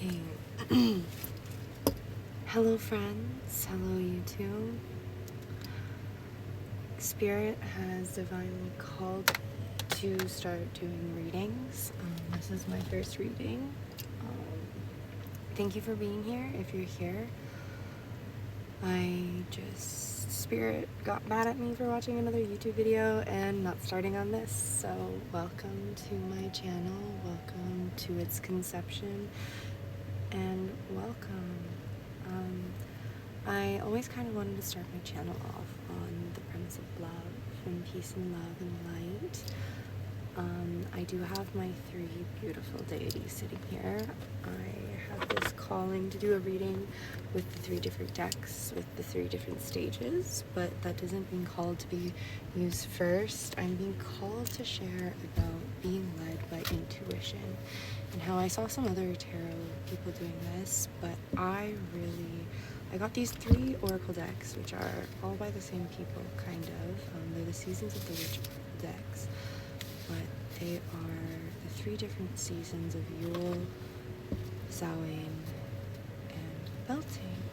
Okay. Hello friends, hello YouTube. Spirit has divinely called me to start doing readings. This is my first reading. Thank you for being here. If you're here, Spirit got mad at me for watching another YouTube video and not starting on this. So welcome to my channel, welcome to its conception, and welcome. I always kind of wanted to start my channel off on the premise of love and peace and love and light. I do have my 3 beautiful deities sitting here. I have this calling to do a reading with the 3 different decks, with the 3 different stages, but that isn't being called to be used first. I'm being called to share about being led by intuition and how I saw some other tarot people doing this, but I got these 3 oracle decks, which are all by the same people, kind of. They're the Seasons of the Witch decks, but they are the 3 different seasons of Yule, Samhain, and Beltane.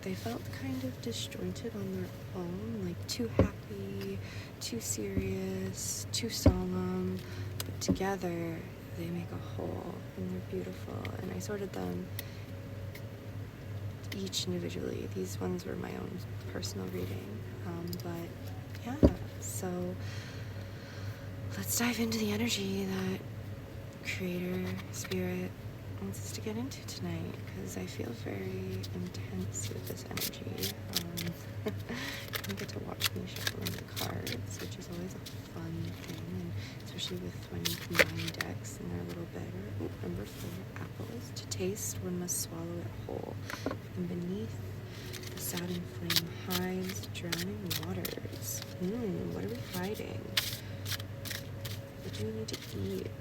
They felt kind of disjointed on their own, like too happy, too serious, too solemn, but together they make a whole, and they're beautiful, and I sorted them each individually. These ones were my own personal reading, but yeah, so let's dive into the energy that Creator Spirit wants us to get into tonight, because I feel very intense with this energy. You get to watch me shuffling the cards, which is always a fun thing, and especially when you combine decks and they're a little better. Ooh, number 4, apples. To taste, one must swallow it whole. And beneath the Saturn flame hides drowning waters. What are we hiding? What do we need to eat?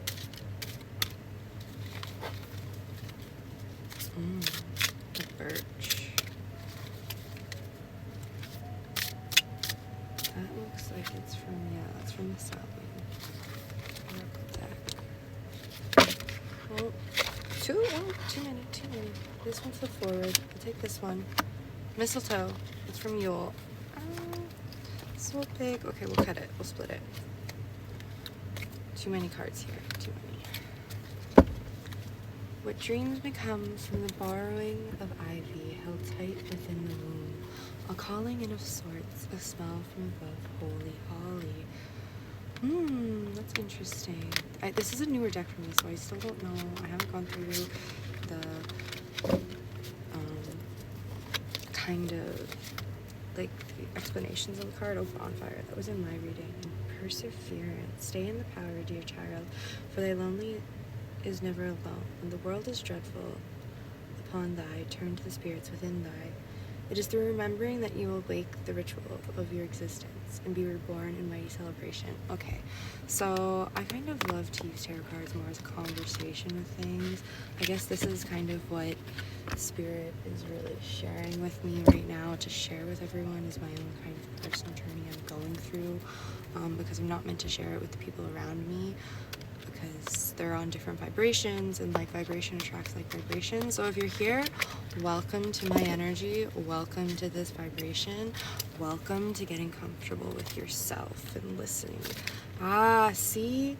The birch. That looks like it's from, that's from the Samhain deck. Oh, too many. This one flipped forward. I'll take this one. Mistletoe. It's from Yule. So big. Okay, we'll cut it. We'll split it. Too many cards here. Too many. What dreams may come from the borrowing of ivy held tight within the womb, a calling in of sorts, a smell from above, holy holly. That's interesting. This is a newer deck for me, so I still don't know. I haven't gone through the kind of like the explanations of the card. Oh, bonfire. That was in my reading. And perseverance. Stay in the power, dear child, for thy lonely is never alone. When the world is dreadful upon thy, turn to the spirits within thy. It is through remembering that you will wake the ritual of your existence and be reborn in mighty celebration. Okay, so I kind of love to use tarot cards more as a conversation with things. I guess this is kind of what Spirit is really sharing with me right now to share with everyone, is my own kind of personal journey I'm going through, because I'm not meant to share it with the people around me, because they're on different vibrations, and like vibration attracts like vibration. So if you're here, welcome to my energy, welcome to this vibration, welcome to getting comfortable with yourself and listening. See?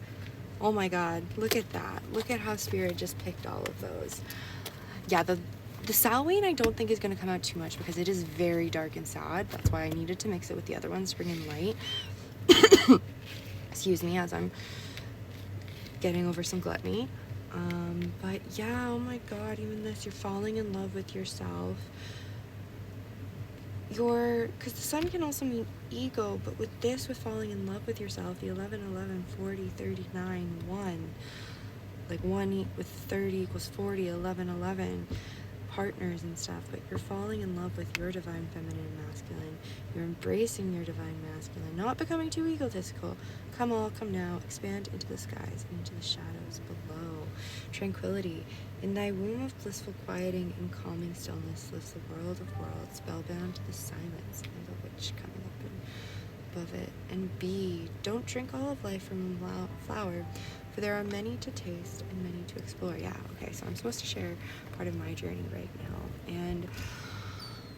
Oh my god, look at that. Look at how Spirit just picked all of those. Yeah, the Samhain I don't think is going to come out too much because it is very dark and sad. That's why I needed to mix it with the other ones to bring in light. Excuse me as I'm getting over some gluttony. But yeah, oh my god, even this, you're falling in love with yourself. Because the sun can also mean ego, but with this, with falling in love with yourself, the 11, 11, 40, 39, 1, like 1 with 30 equals 40, 11, 11, partners and stuff, but you're falling in love with your divine feminine and masculine. You're embracing your divine masculine, not becoming too egotistical. Come all, come now, expand into the skies and into the shadows below. Tranquility. In thy womb of blissful quieting and calming stillness lives the world of worlds, spellbound to the silence, and the witch coming up above it. And be, don't drink all of life from a flower, for there are many to taste and many to explore. Yeah, okay, so I'm supposed to share part of my journey right now, and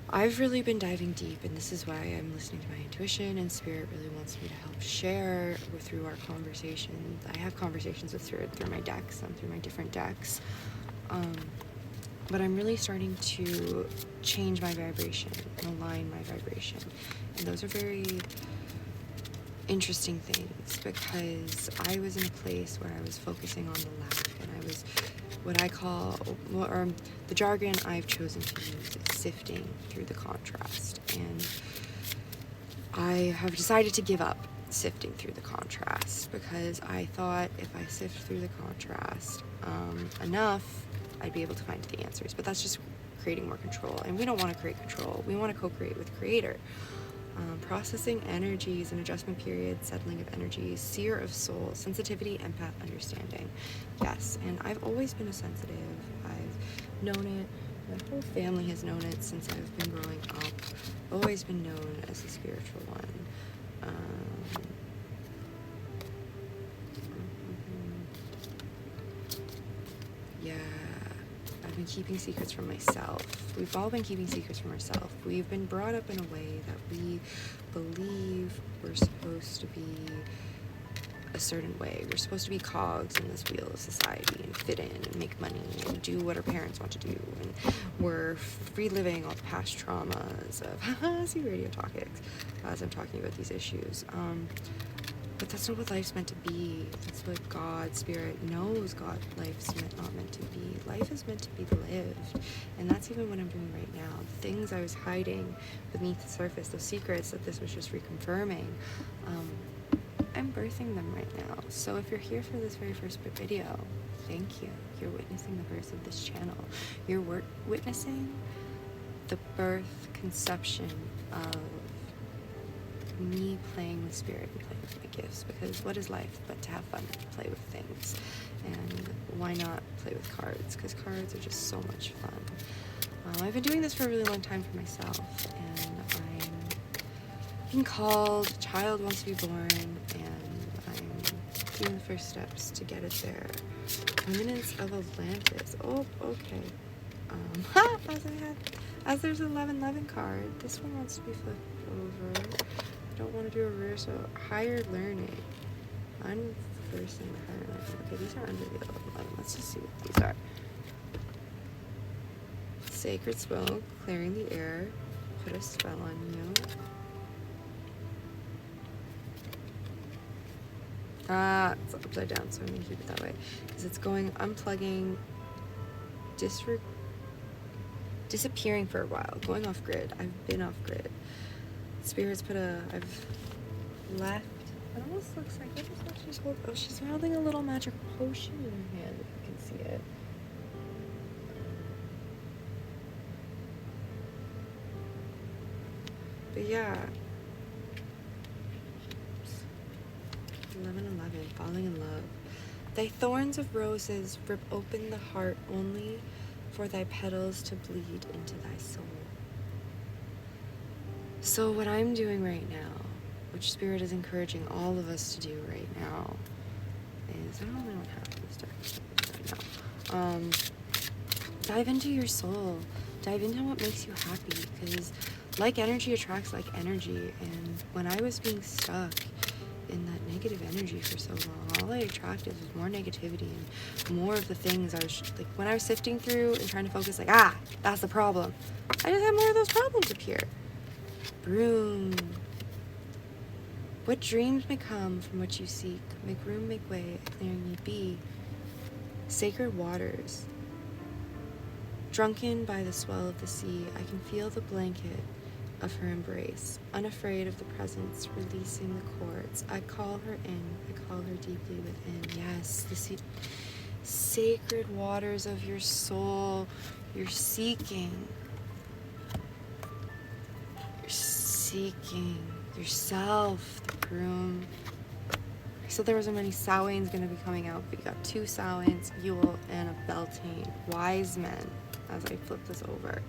I've really been diving deep, and this is why I'm listening to my intuition, and Spirit really wants me to help share through our conversations. I have conversations with Spirit through my decks, through my different decks, but I'm really starting to change my vibration and align my vibration, and those are very interesting things, because I was in a place where I was focusing on the lack, and I was what I call, or the jargon I've chosen to use is sifting through the contrast, and I have decided to give up sifting through the contrast, because I thought if I sift through the contrast enough, I'd be able to find the answers, but that's just creating more control, and we don't want to create control, we want to co-create with Creator. Processing energies and adjustment periods, settling of energies, seer of soul, sensitivity, empath, understanding. Yes, and I've always been a sensitive. I've known it. My whole family has known it since I've been growing up. I've always been known as a spiritual one. Yeah. I've been keeping secrets from myself. We've all been keeping secrets from ourselves. We've been brought up in a way that we believe we're supposed to be a certain way. We're supposed to be cogs in this wheel of society and fit in and make money and do what our parents want to do. And we're reliving all the past traumas of see radio topics as I'm talking about these issues. But that's not what life's meant to be. That's what God, Spirit knows life's not meant to be. Life is meant to be lived. And that's even what I'm doing right now. The things I was hiding beneath the surface, those secrets that this was just reconfirming, I'm birthing them right now. So if you're here for this very first video, thank you. You're witnessing the birth of this channel. You're witnessing the birth, conception of me playing with Spirit and playing with my gifts, because what is life but to have fun and play with things? And why not play with cards? Because cards are just so much fun. I've been doing this for a really long time for myself, and I'm being called, a child wants to be born, and I'm doing the first steps to get it there. Eminence of Atlantis. Oh, okay. As there's an 1111 card, this one wants to be flipped over. I don't want to do a reverse, so higher learning. I'm first in the higher learning. Okay, these are under the 1111. Let's just see what these are. Sacred spell, clearing the air. Put a spell on you. It's upside down, so I'm going to keep it that way. Because it's going, unplugging, disappearing for a while, going off grid. I've been off grid. Spirit's I've left. It almost looks like, what is that she's holding? Oh, she's holding a little magic potion in her hand, if you can see it. But yeah. 11:11, falling in love. Thy thorns of roses rip open the heart only for thy petals to bleed into thy soul. So what I'm doing right now, which Spirit is encouraging all of us to do right now, is, I don't know what happens right now. Dive into your soul. Dive into what makes you happy, because like energy attracts like energy, and when I was being stuck in that negative energy for so long, all I attracted was more negativity and more of the things I was, like, when I was sifting through and trying to focus, like, that's the problem, I just had more of those problems appear. Broom. What dreams may come from what you seek, make room, make way, clearing ye be. Sacred waters. Drunken by the swell of the sea, I can feel the blanket of her embrace, unafraid of the presence, releasing the cords. I call her in, I call her deeply within. Yes, the sacred waters of your soul, you're seeking. You're seeking yourself, the groom. So there was a many Samhain's going to be coming out, but you got 2 Samhains, Yule, and a Beltane. Wise men, as I flip this over.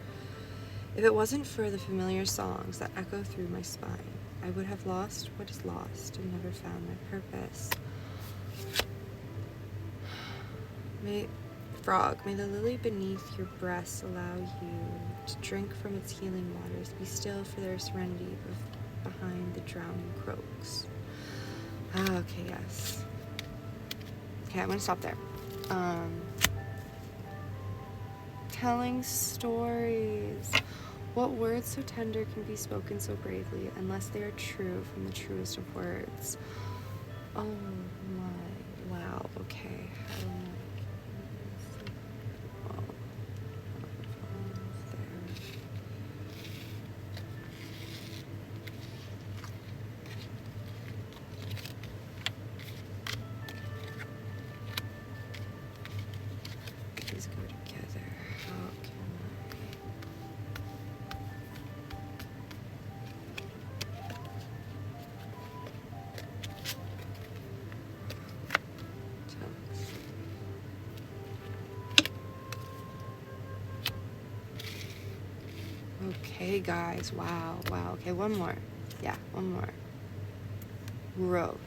If it wasn't for the familiar songs that echo through my spine, I would have lost what is lost and never found my purpose. May the lily beneath your breasts allow you to drink from its healing waters. Be still for their serenity behind the drowning croaks. Okay, yes. Okay, I'm gonna stop there. Telling stories. What words so tender can be spoken so bravely unless they are true from the truest of words? Oh my, wow, okay. These go together. How can Okay, guys. Wow. Okay, one more. Yeah, one more. Growth.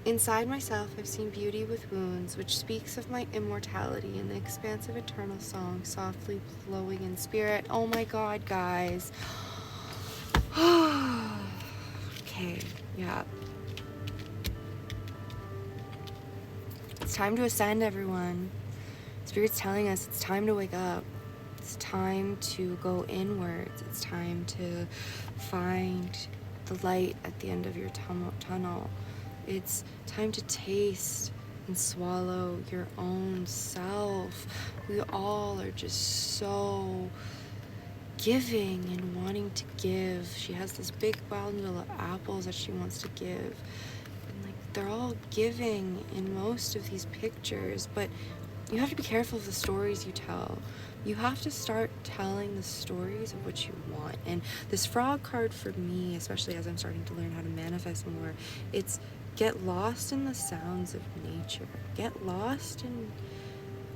Inside myself, I've seen beauty with wounds, which speaks of my immortality in the expanse of eternal song, softly flowing in spirit. Oh my God, guys. Okay, yeah. It's time to ascend, everyone. Spirit's telling us it's time to wake up. It's time to go inwards. It's time to find the light at the end of your tunnel. It's time to taste and swallow your own self. We all are just so giving and wanting to give. She has this big bundle of apples that she wants to give. And like they're all giving in most of these pictures, but you have to be careful of the stories you tell. You have to start telling the stories of what you want. And this frog card for me, especially as I'm starting to learn how to manifest more, it's get lost in the sounds of nature. Get lost in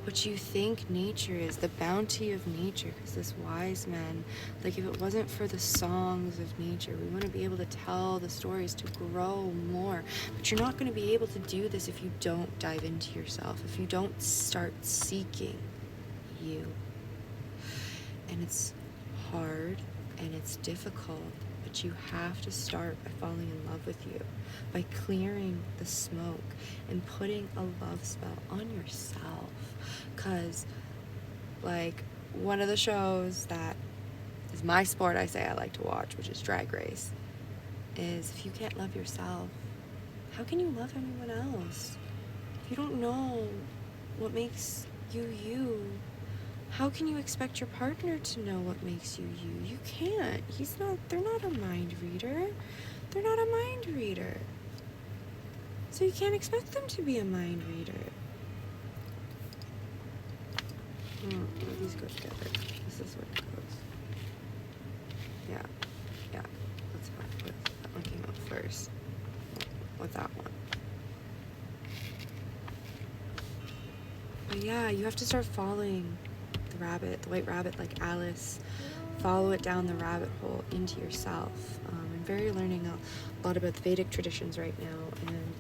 what you think nature is, the bounty of nature. Because this wise man, like if it wasn't for the songs of nature, we wouldn't be able to tell the stories to grow more. But you're not going to be able to do this if you don't dive into yourself, if you don't start seeking you. And it's hard and it's difficult, but you have to start by falling in love with you, by clearing the smoke and putting a love spell on yourself. Because, like, one of the shows that is my sport, I say I like to watch, which is Drag Race, is if you can't love yourself, how can you love anyone else? If you don't know what makes you you, how can you expect your partner to know what makes you you? You can't. They're not a mind reader. They're not a mind reader. So you can't expect them to be a mind reader. These go together. This is what it goes. Yeah. Let's have with that one came out first. With that one. But yeah, you have to start following the rabbit, the white rabbit, like Alice. Follow it down the rabbit hole into yourself. I'm very learning a lot about the Vedic traditions right now, and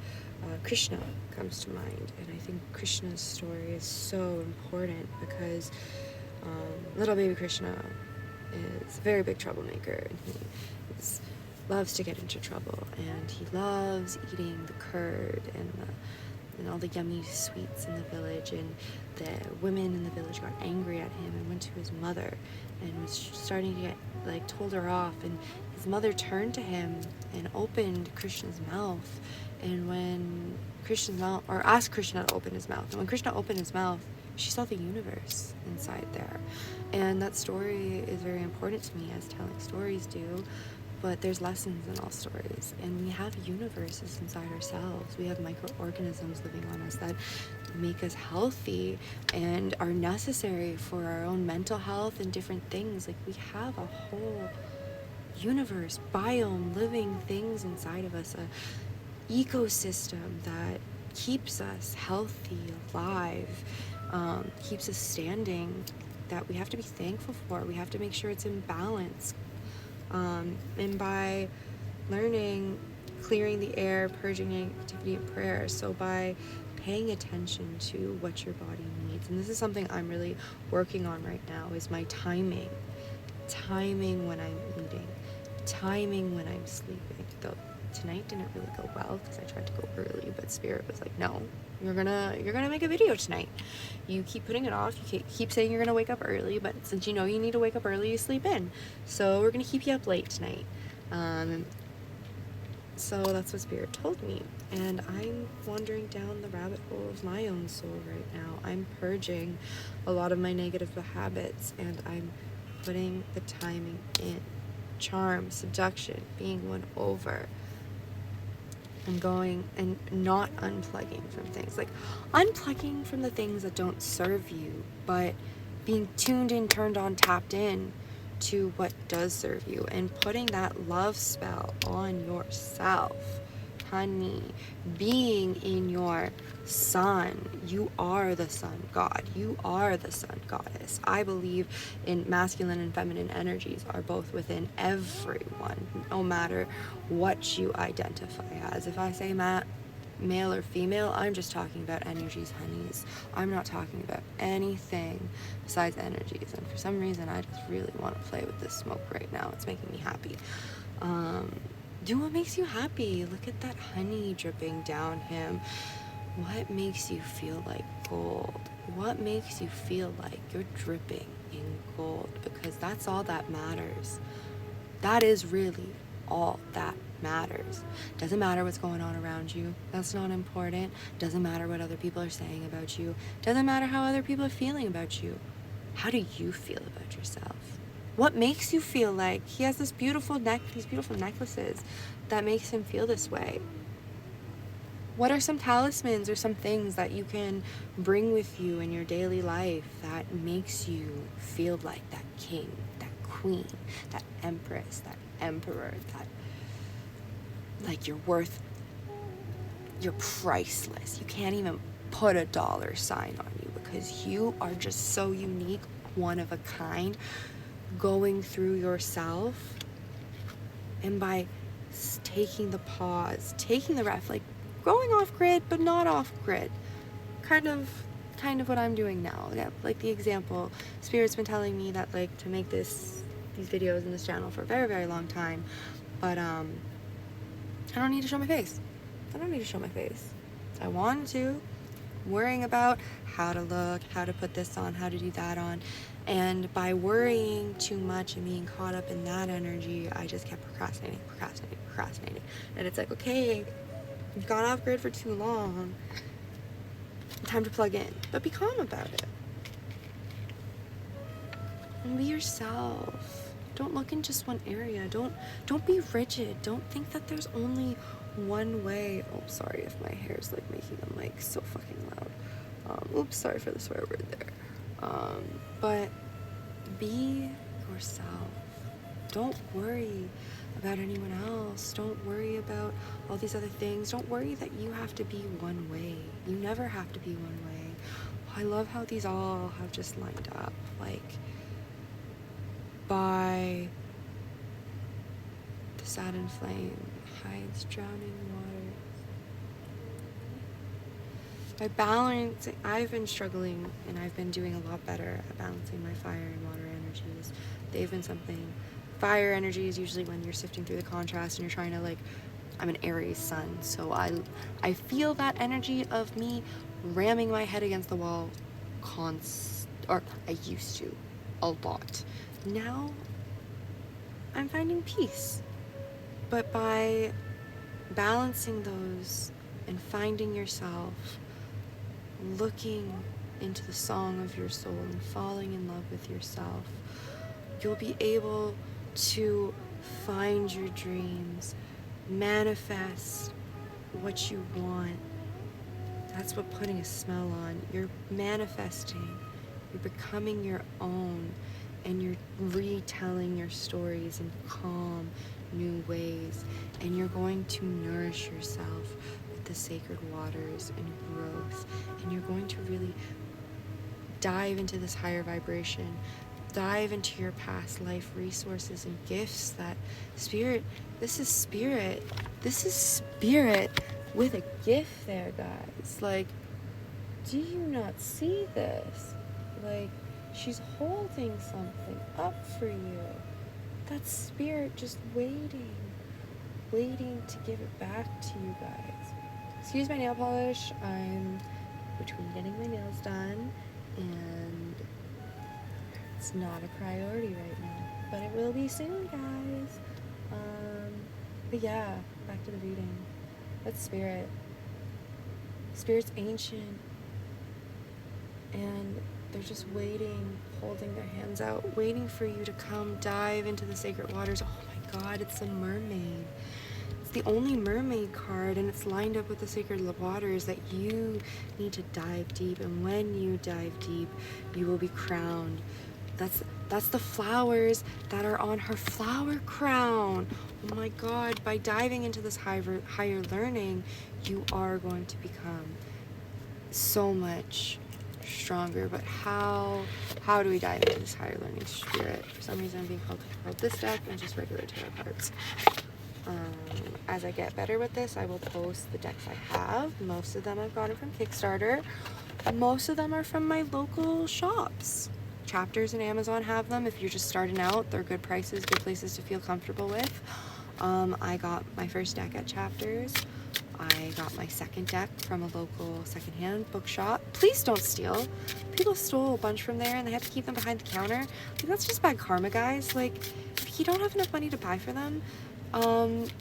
Krishna comes to mind. And I think Krishna's story is so important because little baby Krishna is a very big troublemaker, and he loves to get into trouble, and he loves eating the curd and all the yummy sweets in the village, and the women in the village got angry at him and went to his mother and was starting to get told her off, and his mother turned to him and opened Krishna's mouth, and when asked Krishna to open his mouth, and when Krishna opened his mouth, she saw the universe inside there. And that story is very important to me, as telling stories do. But there's lessons in all stories, and we have universes inside ourselves. We have microorganisms living on us that make us healthy and are necessary for our own mental health and different things. Like, we have a whole universe, biome, living things inside of us, a ecosystem that keeps us healthy, alive, keeps us standing, that we have to be thankful for. We have to make sure it's in balance. And by learning, clearing the air, purging negativity and prayer, so by paying attention to what your body needs. And this is something I'm really working on right now, is my timing when I'm eating, timing when I'm sleeping. Though tonight didn't really go well because I tried to go early, but Spirit was like, no, you're gonna make a video tonight. You keep putting it off. You keep saying you're gonna wake up early, but since you know you need to wake up early, you sleep in. So we're gonna keep you up late tonight. So that's what Spirit told me, and I'm wandering down the rabbit hole of my own soul right now. I'm purging a lot of my negative habits, and I'm putting the timing in. Charm, seduction, being won over, and going and not unplugging from things. Like, unplugging from the things that don't serve you, but being tuned in, turned on, tapped in to what does serve you, and putting that love spell on yourself, honey. Being in your sun. You are the sun god. You are the sun goddess. I believe in masculine and feminine energies are both within everyone, no matter what you identify as. If I say male or female, I'm just talking about energies, honeys. I'm not talking about anything besides energies. And for some reason, I just really want to play with this smoke right now. It's making me happy. Do what makes you happy. Look at that honey dripping down him. What makes you feel like gold? What makes you feel like you're dripping in gold? Because that's all that matters. That is really all that matters. Doesn't matter what's going on around you. That's not important. Doesn't matter what other people are saying about you. Doesn't matter how other people are feeling about you. How do you feel about yourself? What makes you feel like he has these beautiful necklaces that makes him feel this way? What are some talismans or some things that you can bring with you in your daily life that makes you feel like that king, that queen, that empress, that emperor, that like you're priceless. You can't even put a dollar sign on you because you are just so unique, one of a kind, going through yourself. And by taking the pause, taking the breath, like going off grid but not off grid, kind of what I'm doing now. Yeah, like the example, Spirit's been telling me that, like, to make these videos in this channel for a very, very long time, but I don't need to show my face. I wanted to, worrying about how to look, how to put this on, how to do that on, and by worrying too much and being caught up in that energy, I just kept procrastinating, and it's like, okay, you've gone off grid for too long, time to plug in. But be calm about it and be yourself. Don't look in just one area. Don't be rigid. Don't think that there's only one way. Oh, sorry if my hair is like making the mic so fucking loud. Oops, sorry for the swear word there. But be yourself. Don't worry about anyone else. Don't worry about all these other things. Don't worry that you have to be one way. You never have to be one way. I love how these all have just lined up. Like, by the Saturn flame hides drowning water. By balancing, I've been struggling, and I've been doing a lot better at balancing my fire and water energies. They've been something. Fire energy is usually when you're sifting through the contrast and you're trying to, like, I'm an Aries sun, so I feel that energy of me ramming my head against the wall or I used to a lot. Now I'm finding peace. But by balancing those and finding yourself, looking into the song of your soul and falling in love with yourself, you'll be able to find your dreams, manifest what you want. That's what putting a smell on. You're manifesting. You're becoming your own, and you're retelling your stories in calm, new ways. And you're going to nourish yourself with the sacred waters and growth. And you're going to really dive into this higher vibration. Dive into your past life resources and gifts that spirit. This is spirit with a gift there, guys. Like, do you not see this? Like, she's holding something up for you. That's spirit just waiting to give it back to you guys. Excuse my nail polish. I'm between getting my nails done, and it's not a priority right now, but it will be soon, guys. But yeah, back to the reading. That's spirit. Spirit's ancient, and they're just waiting, holding their hands out, waiting for you to come dive into the sacred waters. Oh my God, it's a mermaid. It's the only mermaid card, and it's lined up with the sacred waters that you need to dive deep. And when you dive deep, you will be crowned. That's the flowers that are on her flower crown. Oh my God, by diving into this higher learning, you are going to become so much stronger. But how do we dive into this higher learning, spirit? For some reason I'm being called this deck and just regular tarot cards. As I get better with this, I will post the decks I have. Most of them I've gotten from Kickstarter. Most of them are from my local shops. Chapters and Amazon have them. If you're just starting out, they're good prices, good places to feel comfortable with. I got my first deck at Chapters. I got my second deck from a local secondhand bookshop. Please don't steal. People stole a bunch from there and they had to keep them behind the counter. Like, that's just bad karma, guys. Like, if you don't have enough money to buy for them,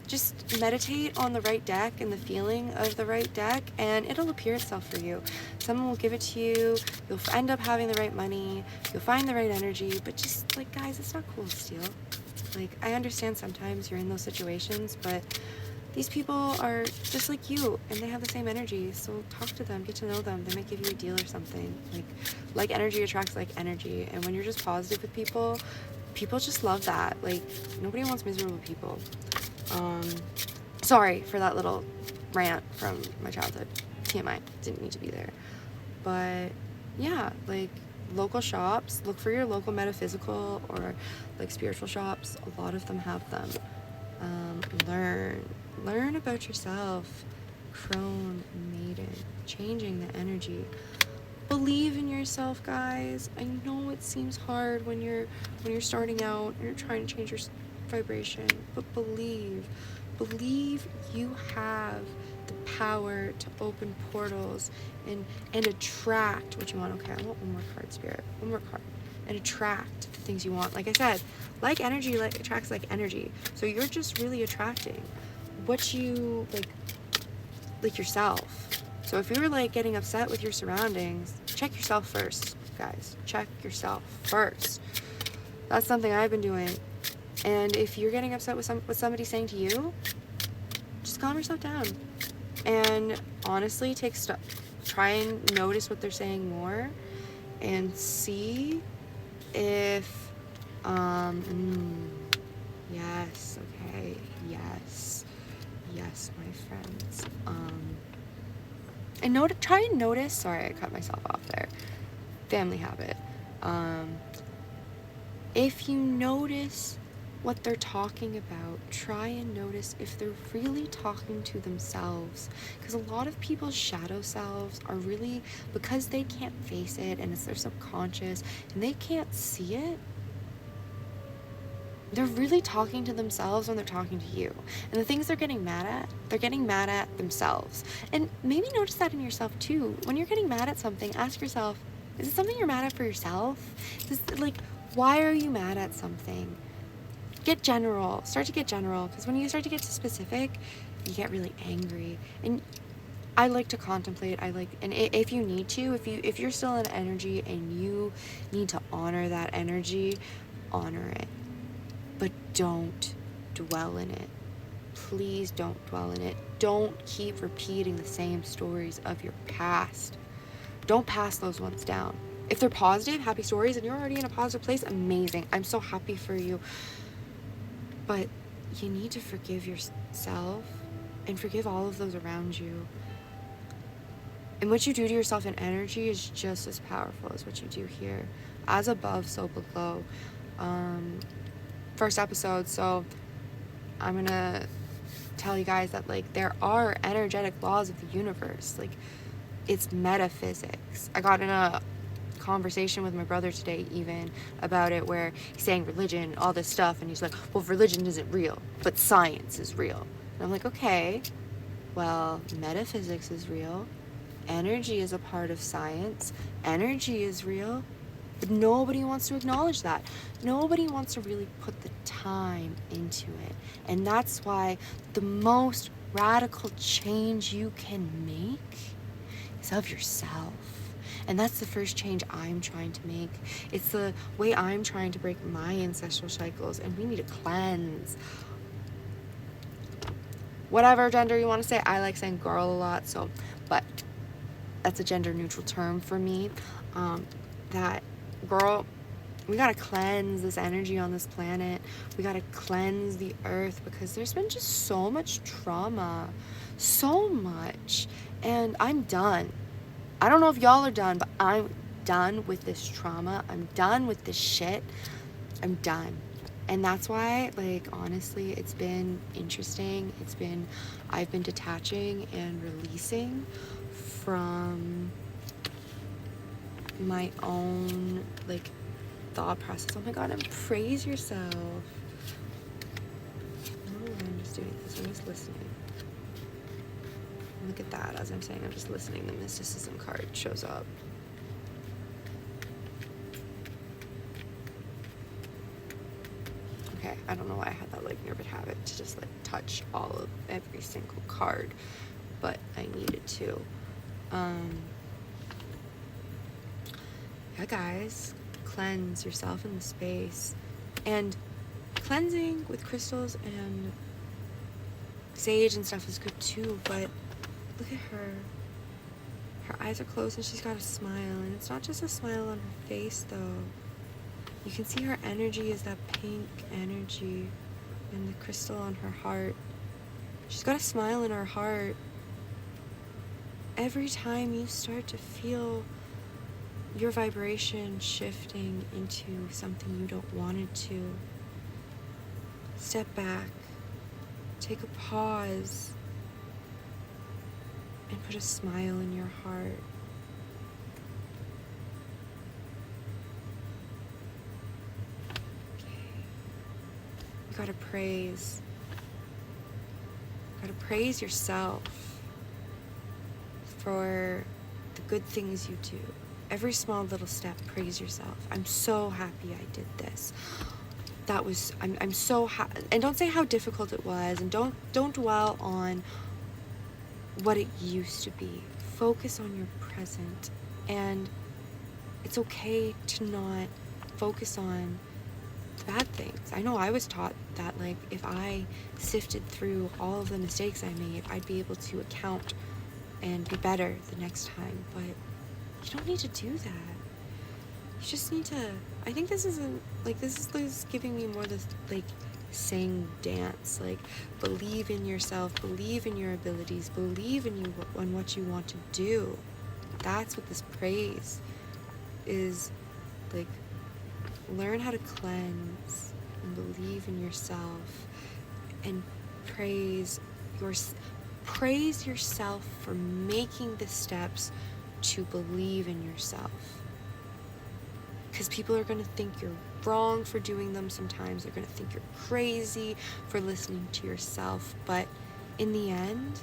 just meditate on the right deck and the feeling of the right deck, and it'll appear itself for you. Someone will give it to you. You'll end up having the right money. You'll find the right energy. But just, like, guys, it's not cool to steal. Like, I understand sometimes you're in those situations, but these people are just like you, and they have the same energy. So talk to them, get to know them. They might give you a deal or something. Like energy attracts like energy, and when you're just positive with people just love that. Like, nobody wants miserable people. Sorry for that little rant from my childhood. TMI, didn't need to be there. But yeah, like, local shops, look for your local metaphysical or like spiritual shops. A lot of them have them. Learn about yourself. Crone, maiden, changing the energy. Believe in yourself, guys. I know it seems hard when you're starting out and you're trying to change your vibration, but believe you have the power to open portals and attract what you want. Okay, I want one more card, spirit. One more card. And attract the things you want. Like I said, like energy attracts like energy. So you're just really attracting what you like yourself. So if you're like getting upset with your surroundings, check yourself first, guys. Check yourself first. That's something I've been doing. And if you're getting upset with what somebody's saying to you, just calm yourself down. And honestly, try and notice what they're saying more, and see if yes, okay, yes, my friends. And try and notice, sorry, I cut myself off there. Family habit. If you notice what they're talking about, try and notice if they're really talking to themselves. Because a lot of people's shadow selves are really, because they can't face it and it's their subconscious and they can't see it, they're really talking to themselves when they're talking to you. And the things they're getting mad at themselves. And maybe notice that in yourself too. When you're getting mad at something, ask yourself, is it something you're mad at for yourself? Why are you mad at something? Get general. Start to get general. Because when you start to get to specific, you get really angry. And I like to contemplate. And if you need to, if you're still in energy and you need to honor that energy, honor it. But don't dwell in it. Please don't dwell in it. Don't keep repeating the same stories of your past. Don't pass those ones down. If they're positive, happy stories, and you're already in a positive place, amazing. I'm so happy for you. But you need to forgive yourself and forgive all of those around you. And what you do to yourself in energy is just as powerful as what you do here. As above, so below. First episode, so I'm gonna tell you guys that, like, there are energetic laws of the universe. Like, it's metaphysics. I got in a conversation with my brother today even about it, where he's saying religion, all this stuff, and he's like, well, religion isn't real, but science is real. And I'm like, okay, well, metaphysics is real. Energy is a part of science. Energy is real. But nobody wants to acknowledge that. Nobody wants to really put the time into it. And that's why the most radical change you can make is of yourself. And that's the first change I'm trying to make. It's the way I'm trying to break my ancestral cycles, and we need to cleanse. Whatever gender you want to say, I like saying girl a lot, so, but that's a gender neutral term for me. That girl, we gotta cleanse this energy on this planet. We gotta cleanse the earth, because there's been just so much trauma, so much, and I'm done. I don't know if y'all are done, but I'm done with this trauma. I'm done with this shit. I'm done. And that's why, like, honestly, it's been interesting. I've been detaching and releasing from my own, like, thought process. Oh my God, and praise yourself. I don't know why I'm just doing this. I'm just listening. Look at that. As I'm saying, I'm just listening. The mysticism card shows up. Okay, I don't know why I had that, like, nervous habit to just, like, touch every single card, but I needed to. Yeah, guys, cleanse yourself in the space. And cleansing with crystals and sage and stuff is good too, but look at her. Her eyes are closed and she's got a smile, and it's not just a smile on her face though. You can see her energy is that pink energy, and the crystal on her heart. She's got a smile in her heart. Every time you start to feel your vibration shifting into something you don't want it to, step back, take a pause, and put a smile in your heart. Okay. You gotta praise. You gotta praise yourself for the good things you do. Every small little step, praise yourself. I'm so happy I did this. I'm so happy. And don't say how difficult it was, and don't dwell on what it used to be. Focus on your present. And it's okay to not focus on the bad things. I know I was taught that, like, if I sifted through all of the mistakes I made, I'd be able to account and be better the next time. But you don't need to do that. You just need to, I think this is giving me more this, like, sing, dance, like, believe in yourself, believe in your abilities, believe in you and what you want to do. That's what this praise is, like, learn how to cleanse and believe in yourself, and praise yourself for making the steps to believe in yourself. Because people are going to think you're wrong for doing them sometimes. They're going to think you're crazy for listening to yourself. But in the end,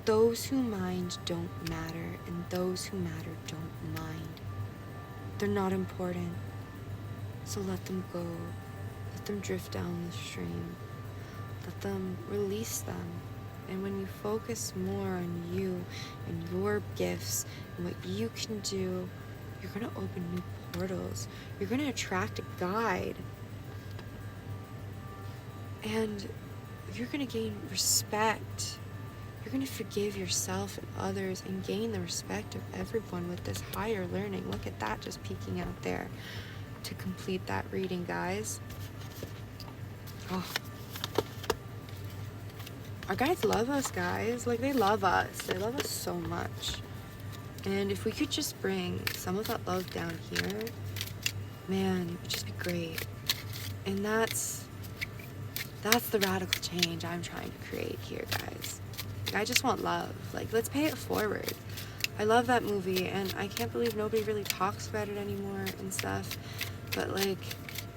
those who mind don't matter, and those who matter don't mind. They're not important. So let them go. Let them drift down the stream. Let them release them. And when you focus more on you and your gifts and what you can do, you're going to open new portals. You're going to attract a guide. And you're going to gain respect. You're going to forgive yourself and others and gain the respect of everyone with this higher learning. Look at that just peeking out there to complete that reading, guys. Oh. Our guides love us, guys. Like, they love us. They love us so much. And if we could just bring some of that love down here, man, it would just be great. And that's the radical change I'm trying to create here, guys. I just want love. Like, let's pay it forward. I love that movie, and I can't believe nobody really talks about it anymore and stuff. But like,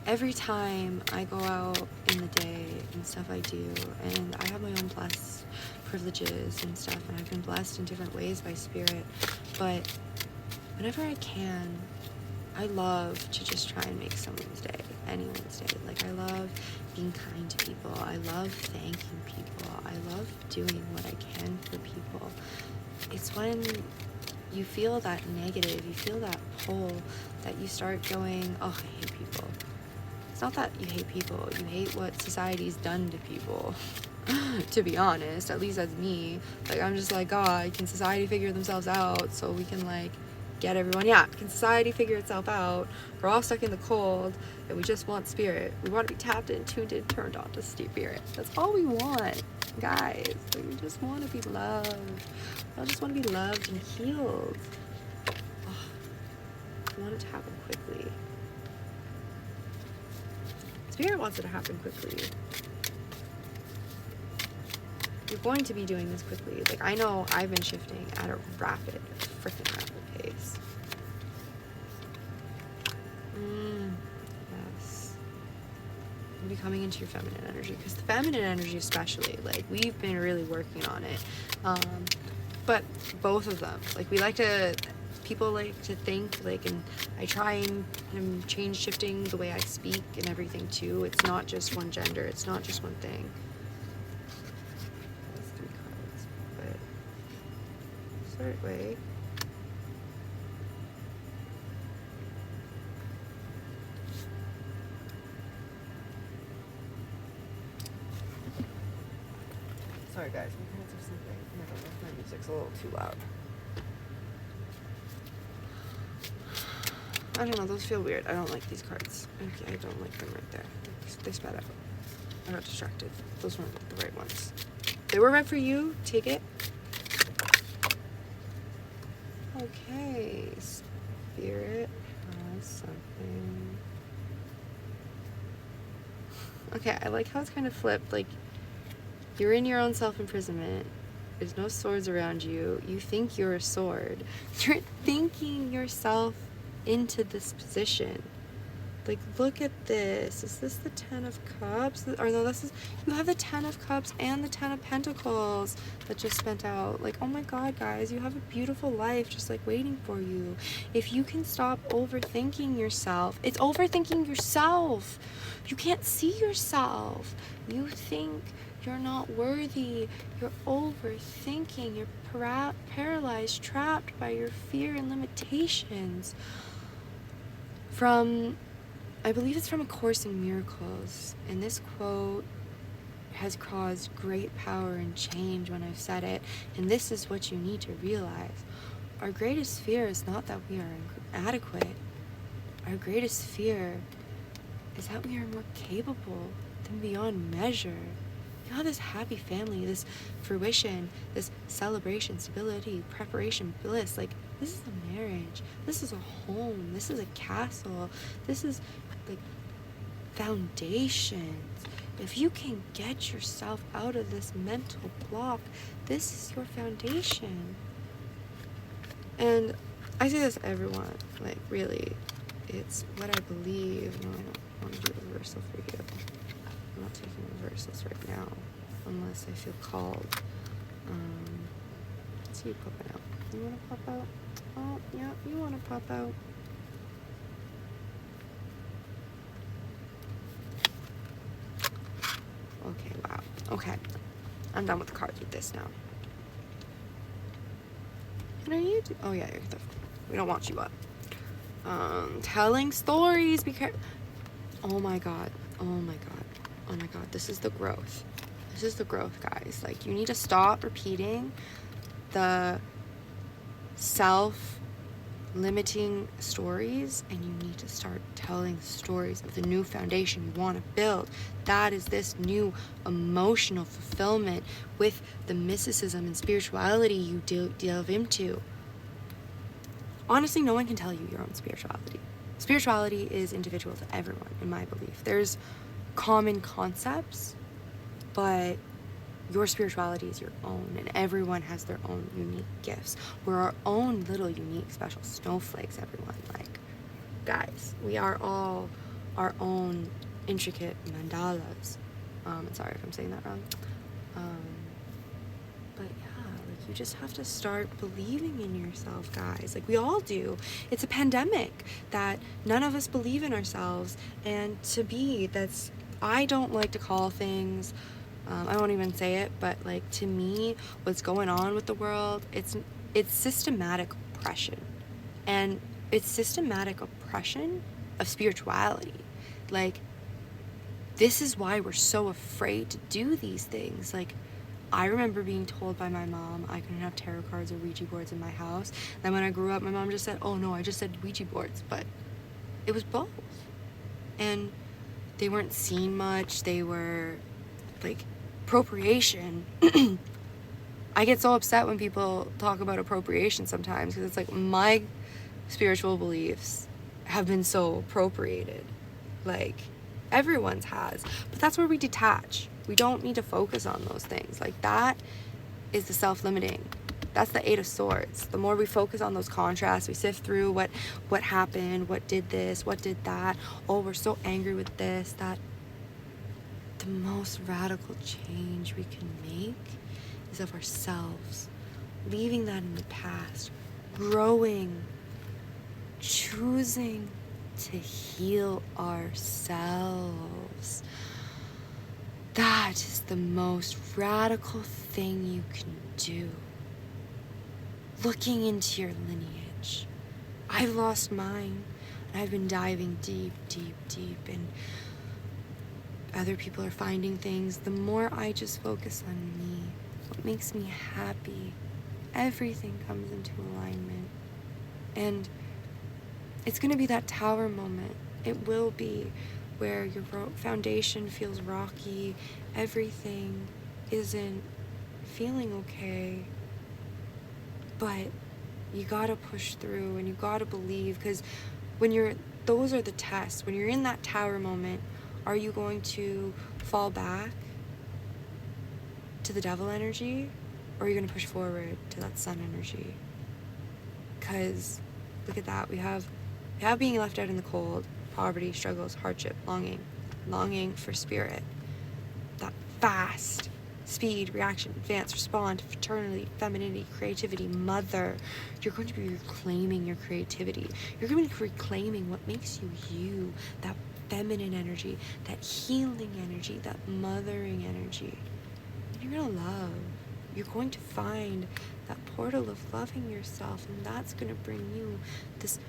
every time I go out in the day and stuff I do, and I have my own blessed privileges and stuff, and I've been blessed in different ways by spirit, but whenever I can, I love to just try and make someone's day, anyone's day. Like, I love being kind to people. I love thanking people. I love doing what I can for people. It's when you feel that negative, you feel that pull, that you start going, oh, I hate people. It's not that you hate people, you hate what society's done to people. To be honest, at least that's me. Like, I'm just like, God, can society figure themselves out so we can, like, get everyone? Yeah, can society figure itself out? We're all stuck in the cold, and we just want spirit. We want to be tapped in, tuned in, turned on to spirit. That's all we want, guys. Like, we just want to be loved. I just want to be loved and healed. Oh, I want it to happen quickly. Spirit wants it to happen quickly. You're going to be doing this quickly. Like, I know I've been shifting at a freaking rapid pace. Yes. You'll be coming into your feminine energy, because the feminine energy especially, like, we've been really working on it. But both of them, like, people like to think, like, and I try and change shifting the way I speak and everything too. It's not just one gender, it's not just one thing. That's 3 cards, but sort way. Sorry guys, my parents are sleeping, and I don't know if my music's a little too loud. I don't know, those feel weird. I don't like these cards. Okay, I don't like them right there. They spat out. I got distracted. Those weren't the right ones. They were right for you. Take it. Okay. Spirit has something. Okay, I like how it's kind of flipped. Like, you're in your own self-imprisonment. There's no swords around you. You think you're a sword. You're thinking yourself into this position. Like, look at this. Is this the 10 of Cups? Or no, you have the 10 of Cups and the 10 of Pentacles that just spent out. Like, oh my God, guys, you have a beautiful life just, like, waiting for you. If you can stop overthinking yourself. It's overthinking yourself. You can't see yourself. You think you're not worthy. You're overthinking. You're paralyzed, trapped by your fear and limitations. I believe it's from A Course in Miracles, and this quote has caused great power and change when I've said it, and this is what you need to realize. Our greatest fear is not that we are inadequate. Our greatest fear is that we are more capable than beyond measure. You have this happy family, this fruition, this celebration, stability, preparation, bliss. Like, this is a marriage. This is a home. This is a castle. This is, like, foundations. If you can get yourself out of this mental block, this is your foundation. And I say this to everyone. Like, really, it's what I believe. No, I don't want to do a reversal for you. I'm not taking reversals right now, unless I feel called. Let's see you popping out. You want to pop out? Oh, yeah, you want to pop out. Okay, wow. Okay. I'm done with the cards with this now. What are you doing? Oh, yeah, we don't want you up. Telling stories. Be careful. Oh, my God. Oh, my God. Oh, my God. This is the growth. This is the growth, guys. Like, you need to stop repeating the self-limiting stories, and you need to start telling stories of the new foundation you want to build. That is this new emotional fulfillment with the mysticism and spirituality you delve into. Honestly, no one can tell you your own spirituality. Spirituality is individual to everyone, in my belief. There's common concepts, but Your spirituality is your own, and everyone has their own unique gifts. We're our own little unique special snowflakes, everyone. Like, guys, we are all our own intricate mandalas. Sorry if I'm saying that wrong. But yeah, like, you just have to start believing in yourself, guys. Like, we all do. It's a pandemic that none of us believe in ourselves. And I don't like to call things, I won't even say it, but like, to me, what's going on with the world, it's systematic oppression. And it's systematic oppression of spirituality. Like, this is why we're so afraid to do these things. Like, I remember being told by my mom I couldn't have tarot cards or Ouija boards in my house. Then when I grew up, my mom just said, oh no, I just said Ouija boards. But it was both. And they weren't seen much. They were like, appropriation. I get so upset when people talk about appropriation sometimes, because it's like, my spiritual beliefs have been so appropriated. Like, everyone's has. But that's where we detach. We don't need to focus on those things. Like, that is the self-limiting. That's the Eight of Swords. The more we focus on those contrasts, we sift through what happened, what did this, what did that. Oh, we're so angry with this. That the most radical change we can make is of ourselves. Leaving that in the past. Growing. Choosing to heal ourselves. That is the most radical thing you can do. Looking into your lineage. I've lost mine. And I've been diving deep, deep, deep. And other people are finding things. The more I just focus on me, what makes me happy, everything comes into alignment. And it's going to be that tower moment. It will be, where your foundation feels rocky, everything isn't feeling okay, but you gotta push through and you gotta believe, because those are the tests. When you're in that tower moment, are you going to fall back to the devil energy, or are you going to push forward to that sun energy? Because look at that, we have being left out in the cold, poverty, struggles, hardship, longing for spirit. That fast speed, reaction, advance, respond, fraternity, femininity, creativity, mother. You're going to be reclaiming your creativity. You're going to be reclaiming what makes you you, that feminine energy, that healing energy, that mothering energy. And you're going to love. You're going to find that portal of loving yourself, and that's going to bring you this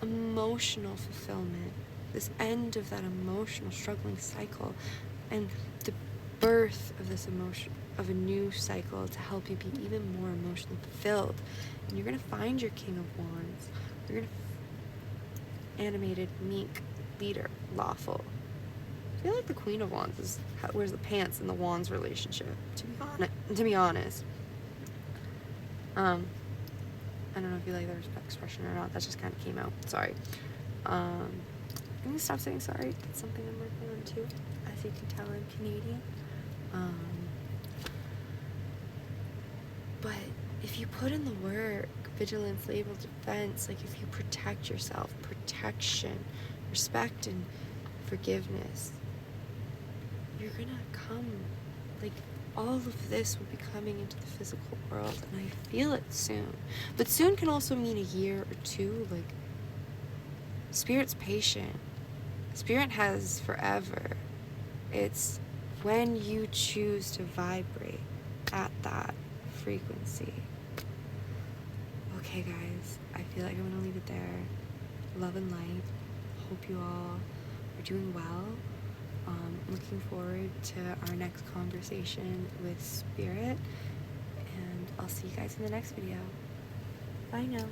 emotional fulfillment, this end of that emotional struggling cycle, and the birth of this emotion, of a new cycle to help you be even more emotionally fulfilled. And you're going to find your King of Wands. You're going to animated, meek, leader, lawful. I feel like the Queen of Wands wears the pants in the Wands relationship, to be honest. I don't know if you like that expression or not. That just kind of came out. Sorry. I'm going to stop saying sorry. It's something I'm working on too. As you can tell, I'm Canadian. But if you put in the work, vigilance, label, defense, like if you protect yourself, protection, respect, and forgiveness, you're going to come, like, all of this will be coming into the physical world, and I feel it soon. But soon can also mean a year or two. Like, Spirit's patient. Spirit has forever. It's when you choose to vibrate at that frequency. Okay, guys, I feel like I'm gonna leave it there. Love and light. Hope you all are doing well. Looking forward to our next conversation with Spirit, and I'll see you guys in the next video. Bye now.